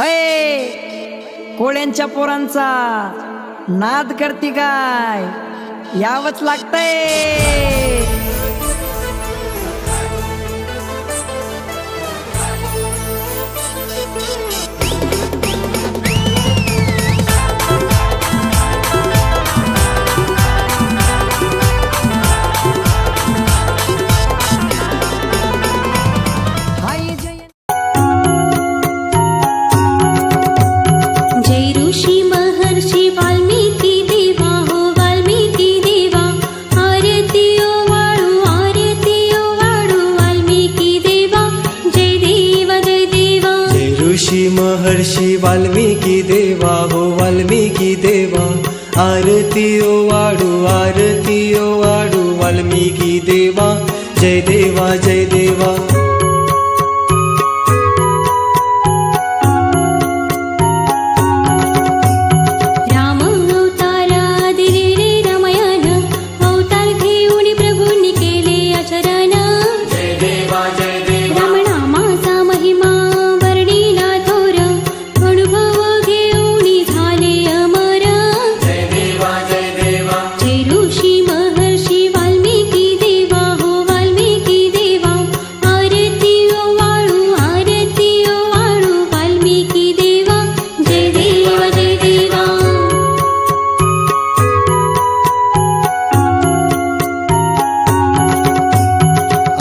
अय कोळ्यांच्या पोरांचा नाद करती काय, यावंच लागतंय। महर्षी वाल्मिकी देवा हो वाल्मिकी देवा, आरती ओ वाडू वाल्मिकी देवा, जय देवा जय देवा।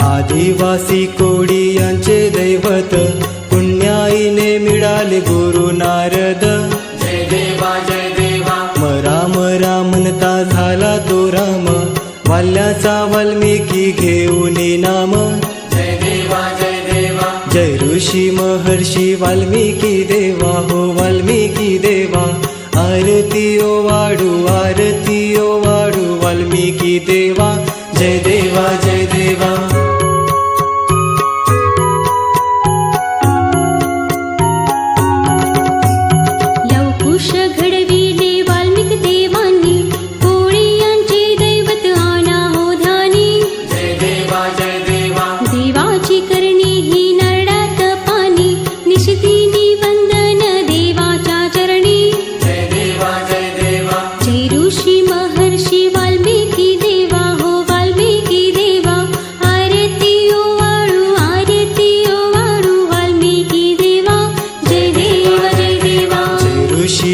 आदिवासी कोळी यांचे दैवत, पुण्याईने मिळाले गुरु नारद, जय देवा जय देवा। राम राम म्हणता झाला तो राम, वाल्याचा वाल्मिकी घेऊन नाम, जय देवा जय देवा। जय ऋषी महर्षी वाल्मिकी देवा हो वाल्मिकी देवा, आरती ओ वाडू वाल्मिकी देवा, जय देवा जय देवा।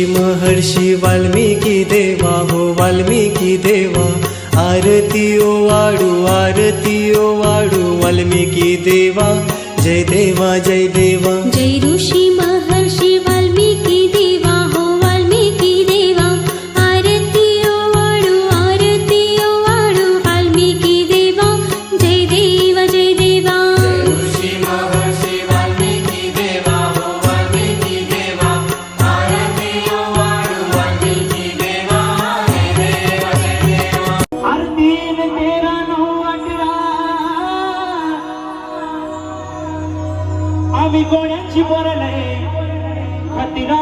महर्षी वाल्मिकी देवा हो वाल्मिकी देवा, आरती ओ वाडू वाल्मिकी देवा, जय देवा जय देवा। जय ऋषी महर्षी वाल्मिकी देवा हो वाल्मिकी देवा, आरती ओ वाडू वाल्मिकी देवा, जय देवा जय देवा। जय ऋषी महर्षी वाल्मिकी देवा हो वाल्मिकी देवा, आरती ओ वाल्मिकी देवा, जय देवा जय देवा। अर्धीन 13-9-18 आम्ही कोण्याची बोलले खतिरा,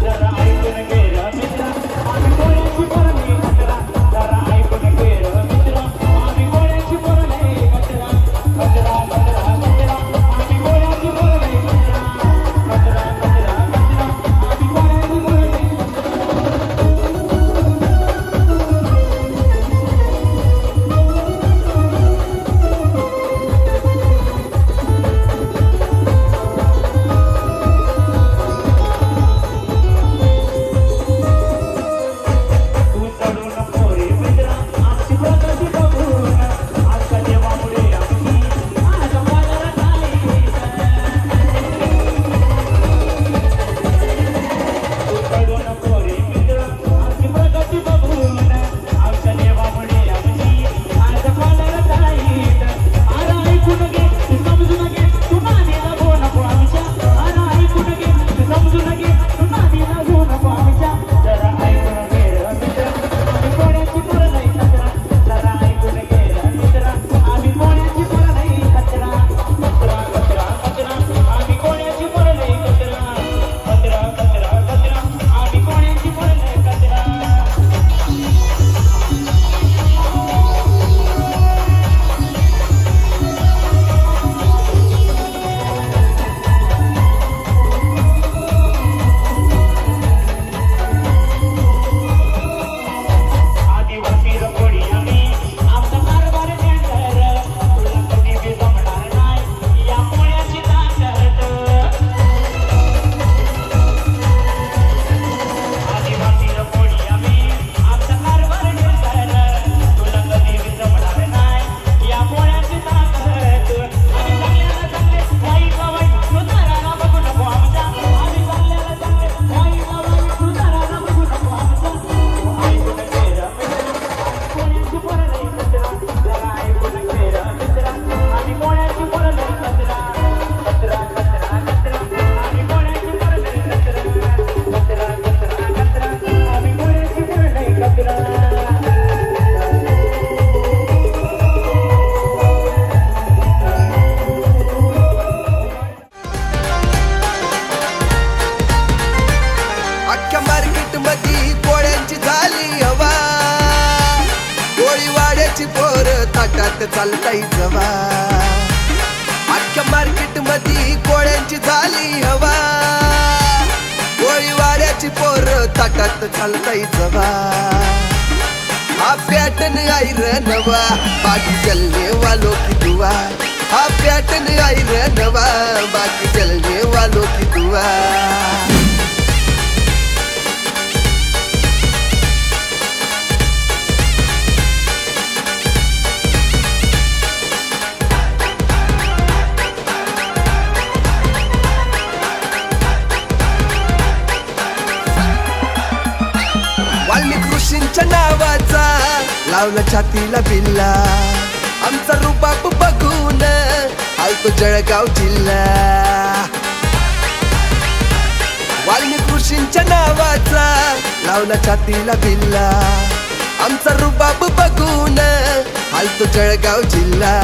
जरा ऐकून घे मित्रा। ताटात चालताय जवा अख्ख्या मार्केट मध्ये कोळ्यांची झाली हवा कोळीवाड्याची पोर ताटात चालताय जवा हा पॅटर्न आईर नवा बाकी चलने वालों की दुआ हा पॅटर्न आईर नवा बाकी चलने वालों की दुआ वाल्मिक ऋषींच्या नावाचा लावला छातीला बिल्ला आमचा रुबाब बघून आलतो जळगाव जिल्हा वाल्मिक ऋषींच्या नावाचा लावला छातीला बिल्ला आमचा रुबाब बघून आलतो जळगाव जिल्हा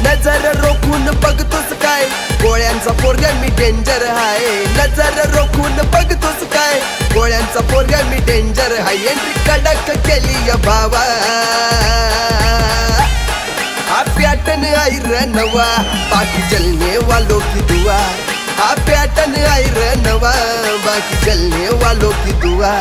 नजर रोखून बघतोस काय गोळ्यांचा पोरगा मी डेंजर हाय नजर रोखून बघतोस काय गोळ्यांचा पोरगा मी डेंजर हाय एंट्री कडक केली या भावा हा पॅटर्न आईर नवा बाकी चलने वालों की दुआ हा पॅटर्न आईर नवा बाकी चलने वालों की दुआ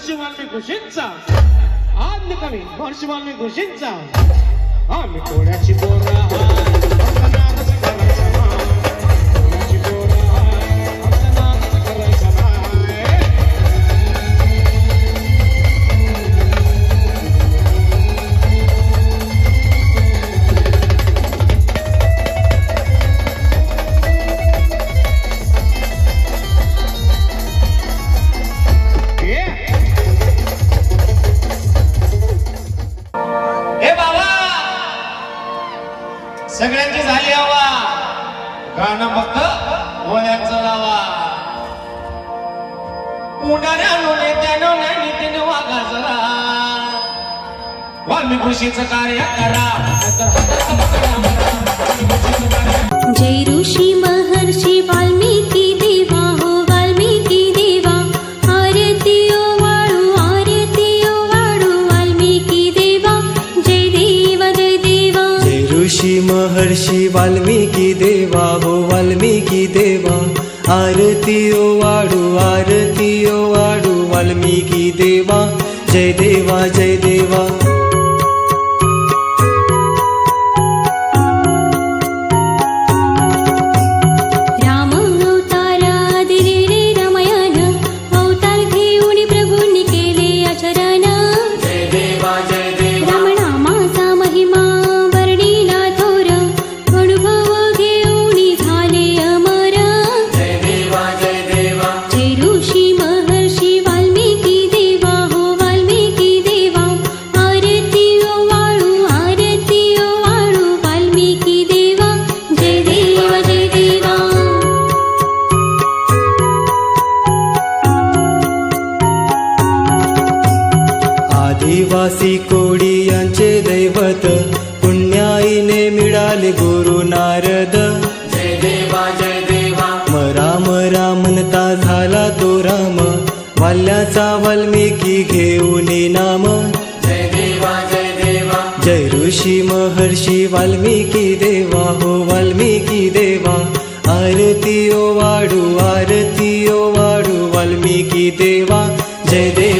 महर्षी वाल्मिक ऋषींचा आद्य कवी महर्षी वाल्मिक ऋषींचा आम्ही कोड्याची पोरं आमचा नादच करायचा नाही. कोड्याची पोरं आमचा नादच करायचा नाही. हे बाबा सगळ्यांची झाली हवा गाणं फक्त ओळ्याचं लावा उन्हाळ्यानो नेत्यानो नितीन वाघाजरा वाल्मिक ऋषीचं कार्य करा जय ऋषी महर्षी वाल्मिकी देवा हो वाल्मिकी देवा आरती ओ वाळू वाल्मिकी देवा जय देवा जय देवा जय ऋषी महर्षी वाल्मिकी देवा हो वाल्मिकी देवा आरती ओ वाडू वाल्मिकी देवा जय देवा जय देवा राम अवतारा दिले रे रामायण अवतार घेऊन प्रभूंनी केले आचरण जय देवा जय देवा रामनामाचा महिमा वर्णिला थोर अनुभव घेऊन झाले अमर जय देवा जय देवा जय ऋषी महर्षी वाल्मिकी देवा हो वाल्मिकी देवा आरती ओ वाळू वाल्मिकी देवा जय देवा जय देवा आदिवासी कोळीयांचे दैवत पुण्याईने मिळाले गुरु नारद जय देवा जय देवा मरा म्हणता झाला तो राम वाल्याचा वाल्मिकी घेऊन नाम जय देवा जय देवा जय ऋषी महर्षी वाल्मिकी देवा हो वाल्मिकी देवा आरती ओ वाडू वाल्मिकी देवा जय देवा